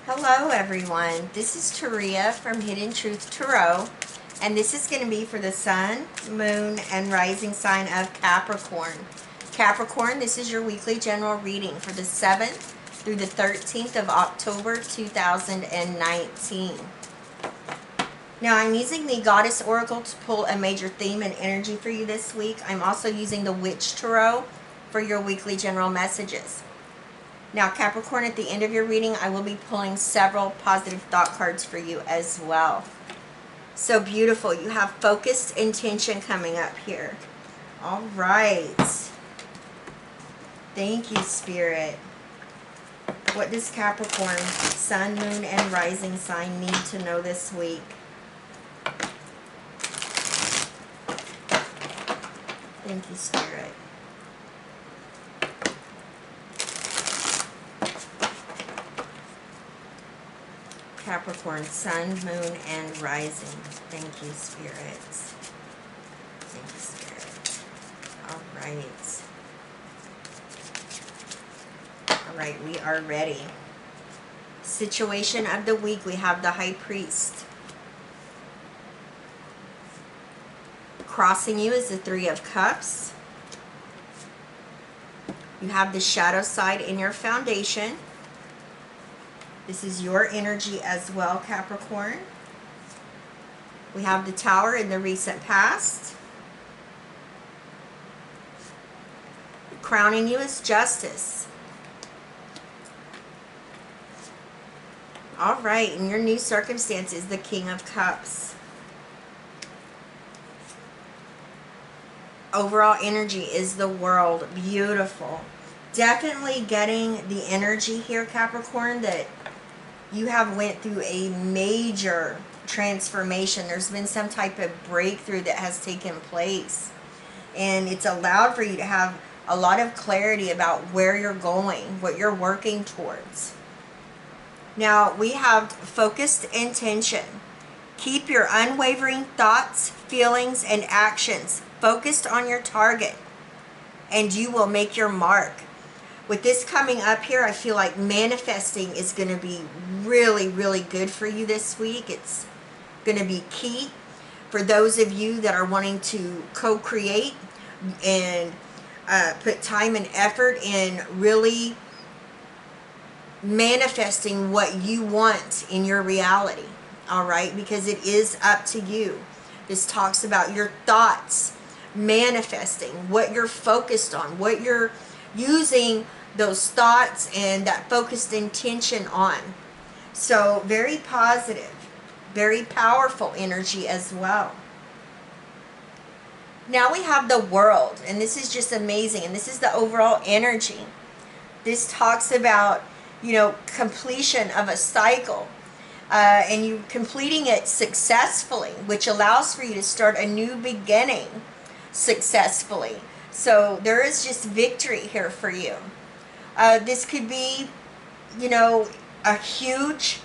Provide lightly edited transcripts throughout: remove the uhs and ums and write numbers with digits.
Hello everyone, this is Taria from Hidden Truth Tarot, and this is going to be for the Sun, Moon, and Rising sign of Capricorn. Capricorn, this is your weekly general reading for the 7th through the 13th of October 2019. Now I'm using the Goddess Oracle to pull a major theme and energy for you this week. I'm also using the Witch Tarot for your weekly general messages. Now, Capricorn, at the end of your reading, I will be pulling several positive thought cards for you as well. So beautiful. You have focused intention coming up here. All right. Thank you, Spirit. What does Capricorn, Sun, Moon, and Rising sign need to know this week? Thank you, Spirit. Capricorn, Sun, Moon, and Rising. Thank you, Spirit. Thank you, Spirit. All right. All right, we are ready. Situation of the week, we have the High Priest. Crossing you is the Three of Cups. You have the shadow side in your foundation. This is your energy as well, Capricorn. We have the Tower in the recent past. Crowning you is Justice. All right, and your new circumstance is the King of Cups. Overall energy is the World. Beautiful. Definitely getting the energy here, Capricorn, that you have went through a major transformation. There's been some type of breakthrough that has taken place. And it's allowed for you to have a lot of clarity about where you're going, what you're working towards. Now, we have focused intention. Keep your unwavering thoughts, feelings, and actions focused on your target, and you will make your mark. With this coming up here, I feel like manifesting is going to be really, really good for you this week. It's going to be key for those of you that are wanting to co-create and put time and effort in really manifesting what you want in your reality. All right? Because it is up to you. This talks about your thoughts, manifesting, what you're focused on, what you're using those thoughts and that focused intention on. So very positive, very powerful energy as well. Now we have the World, and this is just amazing, and this is the overall energy. This talks about, you know, completion of a cycle, and you completing it successfully, which allows for you to start a new beginning successfully. So there is just victory here for you. This could be, you know, a huge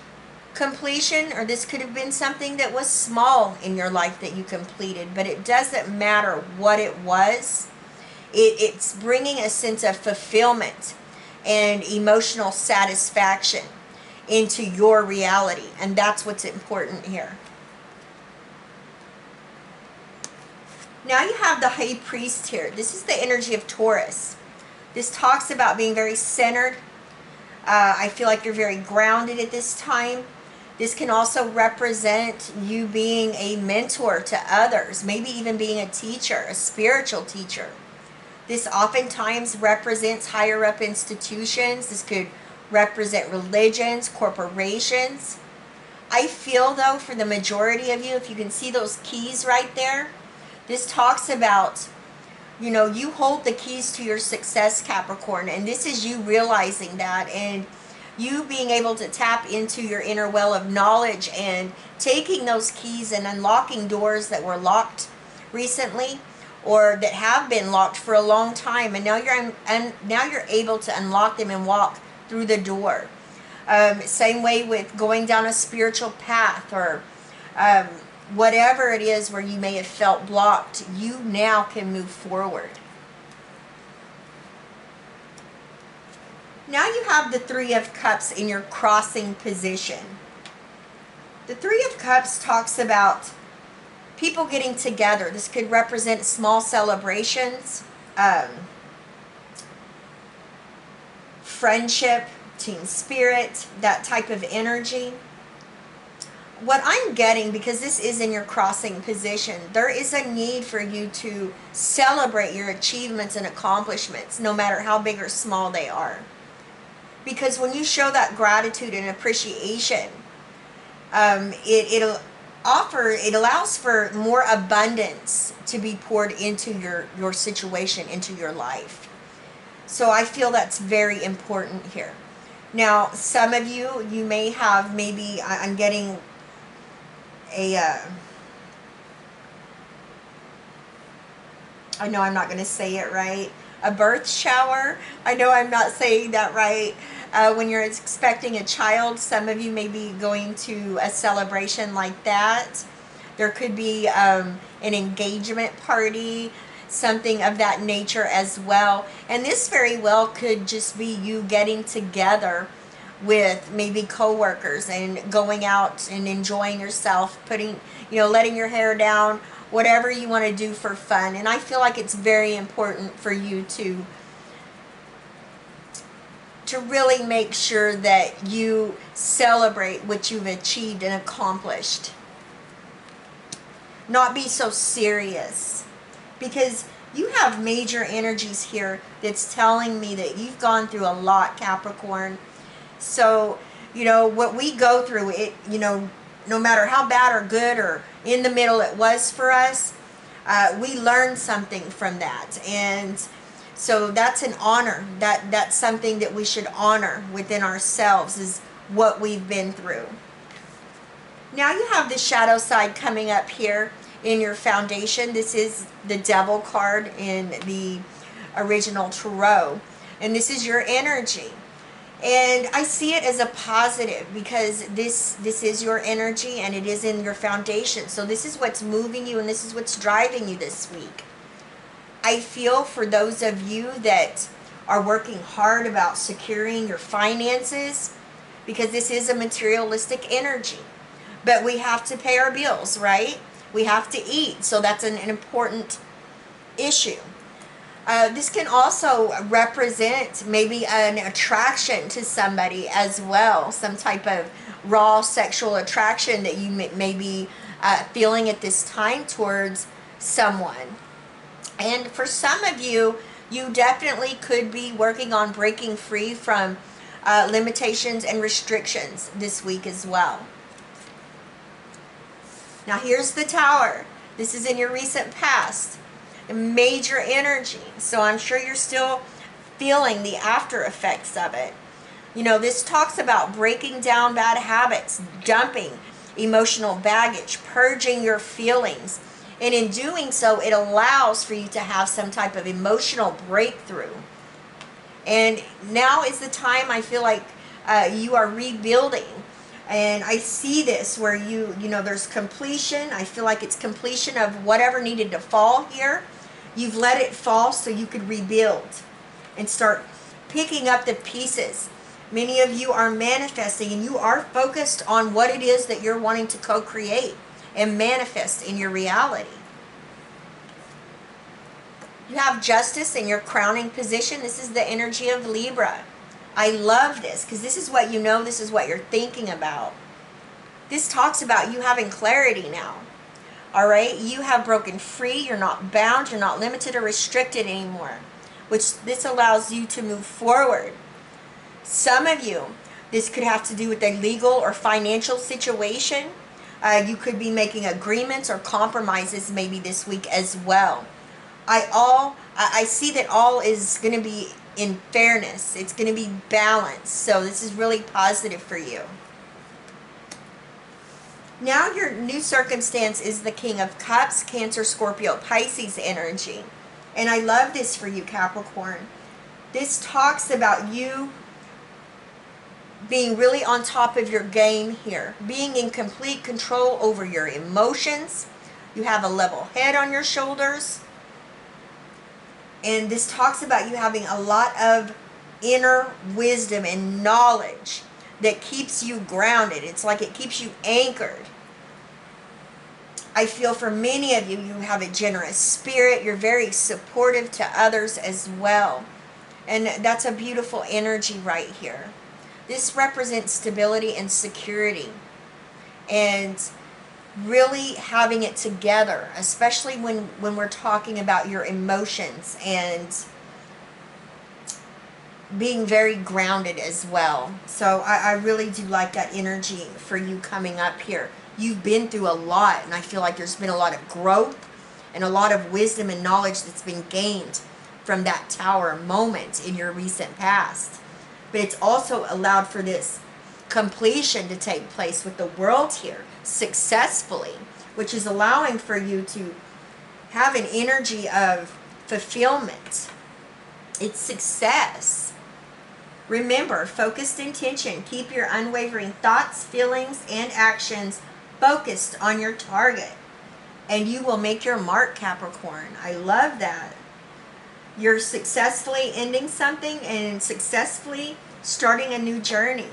completion, or this could have been something that was small in your life that you completed, but it doesn't matter what it was. It's bringing a sense of fulfillment and emotional satisfaction into your reality, and that's what's important here. Now you have the High Priest here. This is the energy of Taurus. This talks about being very centered. I feel like you're very grounded at this time. This can also represent you being a mentor to others, maybe even being a teacher, a spiritual teacher. This oftentimes represents higher up institutions. This could represent religions, corporations. I feel, though, for the majority of you, if you can see those keys right there, this talks about, you know, you hold the keys to your success, Capricorn, and this is you realizing that and you being able to tap into your inner well of knowledge and taking those keys and unlocking doors that were locked recently or that have been locked for a long time, and now you're able to unlock them and walk through the door. Same way with going down a spiritual path or whatever it is where you may have felt blocked, you now can move forward. Now you have the Three of Cups in your crossing position. The Three of Cups talks about people getting together. This could represent small celebrations, friendship, team spirit, that type of energy. What I'm getting, because this is in your crossing position, there is a need for you to celebrate your achievements and accomplishments, no matter how big or small they are. Because when you show that gratitude and appreciation, it allows for more abundance to be poured into your situation, into your life. So I feel that's very important here. Now, some of you may have, maybe I'm getting I know I'm not going to say it right, a birth shower. I know I'm not saying that right. When you're expecting a child, some of you may be going to a celebration like that. There could be an engagement party, something of that nature as well. And this very well could just be you getting together with maybe coworkers and going out and enjoying yourself, letting your hair down, whatever you want to do for fun. And I feel like it's very important for you to really make sure that you celebrate what you've achieved and accomplished. Not be so serious, because you have major energies here that's telling me that you've gone through a lot, Capricorn. So, what we go through, no matter how bad or good or in the middle it was for us, we learn something from that. And so that's an honor. That's something that we should honor within ourselves, is what we've been through. Now you have the shadow side coming up here in your foundation. This is the Devil card in the original tarot. And this is your energy. And I see it as a positive, because this is your energy and it is in your foundation. So this is what's moving you and this is what's driving you this week. I feel for those of you that are working hard about securing your finances, because this is a materialistic energy. But we have to pay our bills, right? We have to eat. So that's an important issue. This can also represent maybe an attraction to somebody as well, some type of raw sexual attraction that you may be feeling at this time towards someone. And for some of you, you definitely could be working on breaking free from limitations and restrictions this week as well. Now here's the Tower. This is in your recent past. Major energy. So I'm sure you're still feeling the after effects of it. This talks about breaking down bad habits, dumping emotional baggage, purging your feelings. And in doing so, it allows for you to have some type of emotional breakthrough. And now is the time, I feel like you are rebuilding. And I see this where there's completion. I feel like it's completion of whatever needed to fall here. You've let it fall so you could rebuild and start picking up the pieces. Many of you are manifesting, and you are focused on what it is that you're wanting to co-create and manifest in your reality. You have Justice in your crowning position. This is the energy of Libra. I love this, because this is what this is what you're thinking about. This talks about you having clarity now. All right, you have broken free. You're not bound. You're not limited or restricted anymore, which this allows you to move forward. Some of you, this could have to do with a legal or financial situation. You could be making agreements or compromises maybe this week as well. I see that all is going to be in fairness. It's going to be balanced. So this is really positive for you. Now your new circumstance is the King of Cups, Cancer, Scorpio, Pisces energy. And I love this for you, Capricorn. This talks about you being really on top of your game here. Being in complete control over your emotions. You have a level head on your shoulders. And this talks about you having a lot of inner wisdom and knowledge that keeps you grounded. It's like it keeps you anchored. I feel for many of you, you have a generous spirit. You're very supportive to others as well. And that's a beautiful energy right here. This represents stability and security. And really having it together, especially when we're talking about your emotions, and being very grounded as well. So I really do like that energy for you coming up here. You've been through a lot, and I feel like there's been a lot of growth and a lot of wisdom and knowledge that's been gained from that tower moment in your recent past. But it's also allowed for this completion to take place with the world here successfully, which is allowing for you to have an energy of fulfillment. It's success. Remember, focused intention. Keep your unwavering thoughts, feelings, and actions focused on your target, and you will make your mark, Capricorn. I love that. You're successfully ending something and successfully starting a new journey.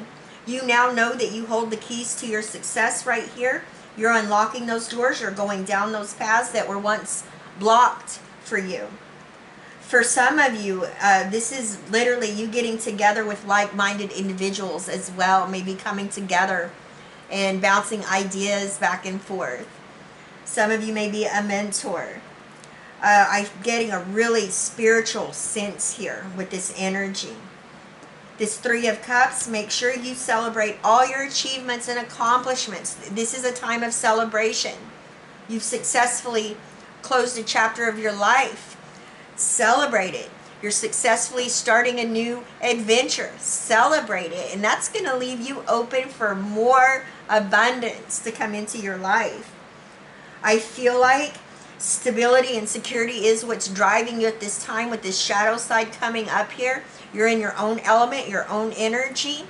You now know that you hold the keys to your success right here. You're unlocking those doors. You're going down those paths that were once blocked for you. For some of you, this is literally you getting together with like-minded individuals as well, maybe coming together and bouncing ideas back and forth. Some of you may be a mentor. I'm getting a really spiritual sense here with this energy. This Three of Cups, make sure you celebrate all your achievements and accomplishments. This is a time of celebration. You've successfully closed a chapter of your life. Celebrate it. You're successfully starting a new adventure. Celebrate it. And that's going to leave you open for more abundance to come into your life. I feel like stability and security is what's driving you at this time with this shadow side coming up here. You're in your own element, your own energy.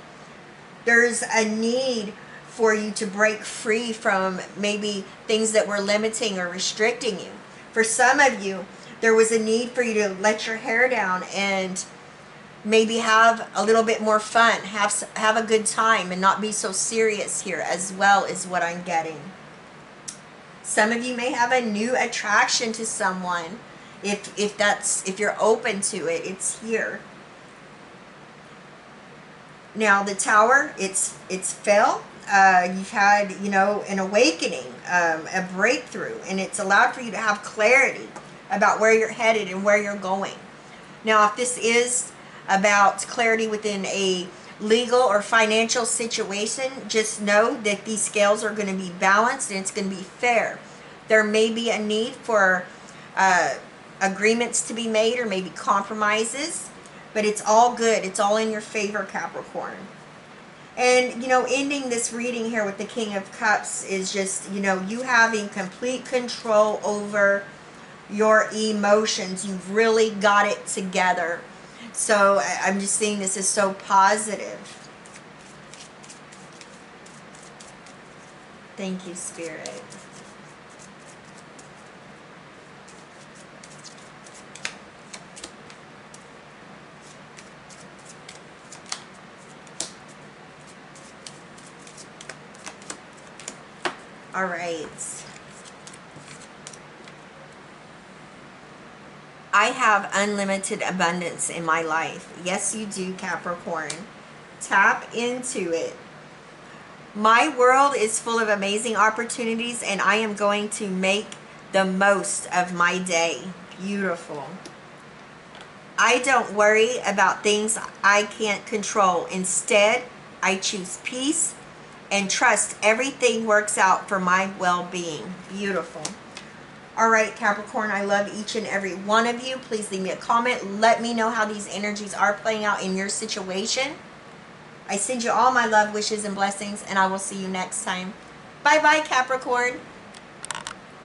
There's a need for you to break free from maybe things that were limiting or restricting you. For some of you, there was a need for you to let your hair down and maybe have a little bit more fun, have a good time, and not be so serious here as well, is what I'm getting. Some of you may have a new attraction to someone. If you're open to it, it's here. Now the Tower, it's fell. You've had, an awakening, a breakthrough, and it's allowed for you to have clarity about where you're headed and where you're going. Now, if this is about clarity within a legal or financial situation, just know that these scales are going to be balanced and it's going to be fair. There may be a need for agreements to be made or maybe compromises, but it's all good. It's all in your favor, Capricorn. And, ending this reading here with the King of Cups is just, you having complete control over your emotions. You've really got it together. So I'm just seeing this as so positive. Thank you, Spirit. All right. I have unlimited abundance in my life. Yes, you do, Capricorn. Tap into it. My world is full of amazing opportunities, and I am going to make the most of my day. Beautiful. I don't worry about things I can't control. Instead, I choose peace and trust everything works out for my well-being. Beautiful. All right, Capricorn, I love each and every one of you. Please leave me a comment. Let me know how these energies are playing out in your situation. I send you all my love, wishes, and blessings, and I will see you next time. Bye-bye, Capricorn.